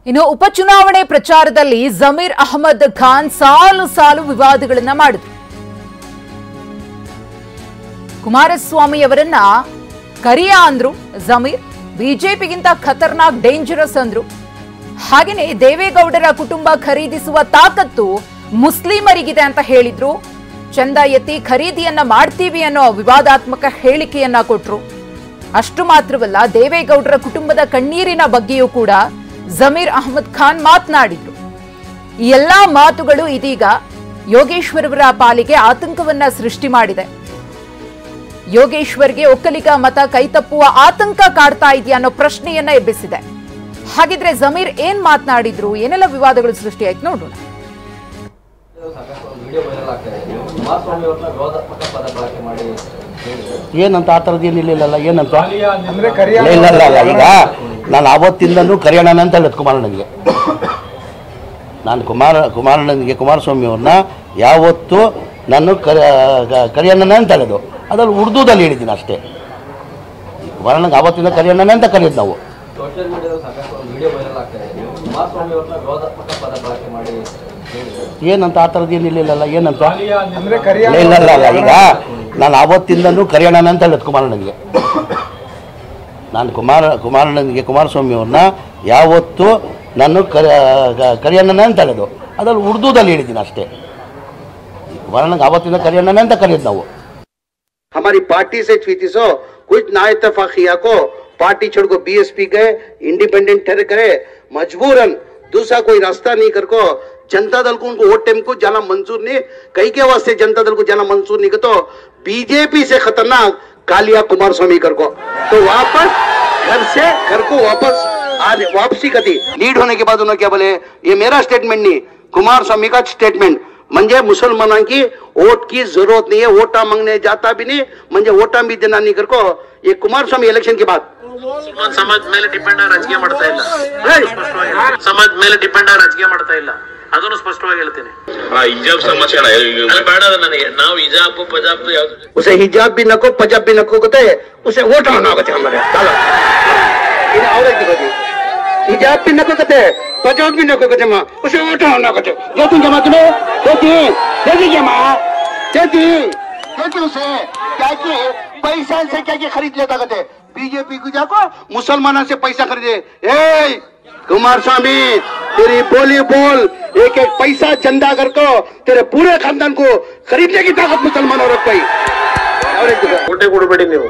ಇನ್ನು ಉಪಚುನಾವಣೆ ಪ್ರಚಾರದಲ್ಲಿ ಜಮೀರ್ ಅಹಮದ್ ಖಾನ್ ಸಾಲು ಸಾಲು ವಿವಾದಗಳನ್ನ ಮಾಡಿದ್ರು. ಕುಮಾರಸ್ವಾಮಿ ಅವರನ್ನ ಕರಿಯ ಅಂದ್ರು ಜಮೀರ್, ಬಿಜೆಪಿಗಿಂತ ಖತರ್ನಾಕ್ ಡೇಂಜರಸ್ ಅಂದ್ರು. ಹಾಗೇನೆ ದೇವೇಗೌಡರ ಕುಟುಂಬ ಖರೀದಿಸುವ ತಾಕತ್ತು ಮುಸ್ಲಿಮರಿಗಿದೆ ಅಂತ ಹೇಳಿದ್ರು. ಚಂದ ಎತ್ತಿ ಖರೀದಿಯನ್ನ ಮಾಡ್ತೀವಿ ಅನ್ನೋ ವಿವಾದಾತ್ಮಕ ಹೇಳಿಕೆಯನ್ನ ಕೊಟ್ರು. ಅಷ್ಟು ಮಾತ್ರವಲ್ಲ, ದೇವೇಗೌಡರ ಕುಟುಂಬದ ಕಣ್ಣೀರಿನ ಬಗ್ಗೆಯೂ ಕೂಡ ಜಮೀರ್ ಅಹಮದ್ ಖಾನ್ ಮಾತನಾಡಿದ್ರು. ಈ ಎಲ್ಲಾ ಮಾತುಗಳು ಇದೀಗ ಯೋಗೇಶ್ವರವರ ಪಾಲಿಗೆ ಆತಂಕವನ್ನ ಸೃಷ್ಟಿ ಮಾಡಿದೆ. ಯೋಗೇಶ್ವರ್ಗೆ ಒಕ್ಕಲಿಗ ಮತ ಕೈತಪ್ಪುವ ಆತಂಕ ಕಾಡ್ತಾ ಇದೆಯಾ ಅನ್ನೋ ಪ್ರಶ್ನೆಯನ್ನ ಎಬ್ಬಿಸಿದೆ. ಹಾಗಿದ್ರೆ ಜಮೀರ್ ಏನ್ ಮಾತನಾಡಿದ್ರು, ಏನೆಲ್ಲ ವಿವಾದಗಳು ಸೃಷ್ಟಿಯಾಯ್ತು ನೋಡೋಣ. ಏನಂತ ಆ ಥರದ್ದು ಏನಿಲ್ಲ. ಏನಂತ ಇಲ್ಲ. ಈಗ ನಾನು ಆವತ್ತಿಂದನೂ ಕರಿಯೋಣ ಅಂತ ಹೇಳಿದ್ ಕುಮಾರಣ್ಣನಿಗೆ. ನಾನು ಕುಮಾರಸ್ವಾಮಿ ಅವ್ರನ್ನ ಯಾವತ್ತು ನಾನು ಕರಿಯೋಣ ಅಂತ ಹೇಳೋದು, ಅದ್ರಲ್ಲಿ ಉರ್ದುದಲ್ಲಿ ಹೇಳಿದ್ದೀನಿ ಅಷ್ಟೇ. ಕುಮಾರಣ್ಣಗೆ ಆವತ್ತಿಂದ ಕರಿಯೋಣ ಅಂತ ಕರೆಯೋದು ನಾವು. ಸೋಷಿಯಲ್ ಮೀಡಿಯಾದಲ್ಲಿ ಸಾಕಷ್ಟು ವಿಡಿಯೋ ವೈರಲ್ ಆಗ್ತಾ ಇದೆ. ಕುಮಾರಸ್ವಾಮಿ ಅವ್ರನ್ನ ವಿರೋಧಾತ್ಮಕ ಪದ ಬಳಕೆ ಮಾಡಿ ಏನಂತ ಆ ಥರದ್ದು ಏನಿಲ್ಲ. ಏನಂತ ಇಲ್ಲ. ಈಗ ನಾನು ಆವತ್ತಿಂದನೂ ಕರಿಯೋಣ ಅಂತ ಹೇಳಿದ್ ಕುಮಾರಣ್ಣನಿಗೆ. ನಾನು ಕುಮಾರಸ್ವಾಮಿ ಅವ್ರನ್ನ ಯಾವತ್ತು ನಾನು ಕರಿಯೋಣ ಅಂತ ಹೇಳೋದು, ಅದ್ರಲ್ಲಿ ಉರ್ದುದಲ್ಲಿ ಹೇಳಿದ್ದೀನಿ ಅಷ್ಟೇ. ಕುಮಾರಣ್ಣಗೆ ಆವತ್ತಿಂದ ಕರಿಯೋಣ ಅಂತ ಕರೆಯೋದು ನಾವು. हमारी पार्टी से छीतीसो कुछ नाइतफाकिया को पार्टी छोड़ को बीएसपी गए, इंडिपेंडेंट ठहरे करे, मजबूरन दूसरा कोई रास्ता नहीं कर को जनता दल को उनको वोट टाइम को जाना मंजूर नहीं. कई के वास्ते जनता दल को जाना मंजूर नहीं तो बीजेपी से खतरनाक कालिया कुमारस्वामी कर को तो वापस घर को वापसी करती. लीड होने के बाद उन्होंने क्या बोले, ये मेरा स्टेटमेंट नहीं, कुमारस्वामी का स्टेटमेंट. म्हणजे मुसलमानों की वोट की जरूरत नहीं है, वोटा मांगने जाता भी नहीं, म्हणजे वोटा भी देना नहीं करको. ये कुमारस्वामी इलेक्शन के बाद समाज ಮೇಲೆ ಡಿಪೆಂಡ್ ಆಗಿ ರಾಜಕೀಯ ಮಾಡ್ತಾ ಇಲ್ಲ. ಸಮಾಜ ಮೇಲೆ ಡಿಪೆಂಡ್ ಆಗಿ ರಾಜಕೀಯ ಮಾಡ್ತಾ ಇಲ್ಲ, ಅದನ್ನು ಸ್ಪಷ್ಟವಾಗಿ ಹೇಳ್ತೀನಿ. ಹಿಜಾಬ್ ಸಮಸ್ಯೆ ಬೇಡ ನನಗೆ. ನಾವು ಹಿಜಾಬ್ ಪಜಾಬ್ ಯಾವುದು, उसे हिजाब भी नको पजाब भी नको कहते, उसे वोट आना होगा हमारे हिजाब भी नको कहते, पजाब भी नको कहते, माँ उसे वोट आना कहते. जो तुम जमा तुम्हें देती जमा देती उसे क्या कि पैसा से क्या खरीद लेता कहते. बीजेपी को जाको मुसलमानों से पैसा खरीदे. ए कुमारस्वामी तेरी बोली बोल, एक एक पैसा चंदा कर को तेरे पूरे खानदान को खरीदने की ताकत मुसलमानों रख पाई. ಓಟೇ ಕೊಡಬೇಡಿ ನೀವು,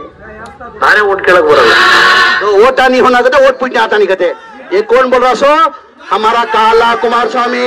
ನಾನೇ ಓಟ್ ಕೇಳಕ್ ಬರಲ್ಲ. तो वोटा नहीं होना कहते, वोट पूछने आता नहीं कहते. ये कौन बोल रहा सो, हमारा काला कुमारस्वामी.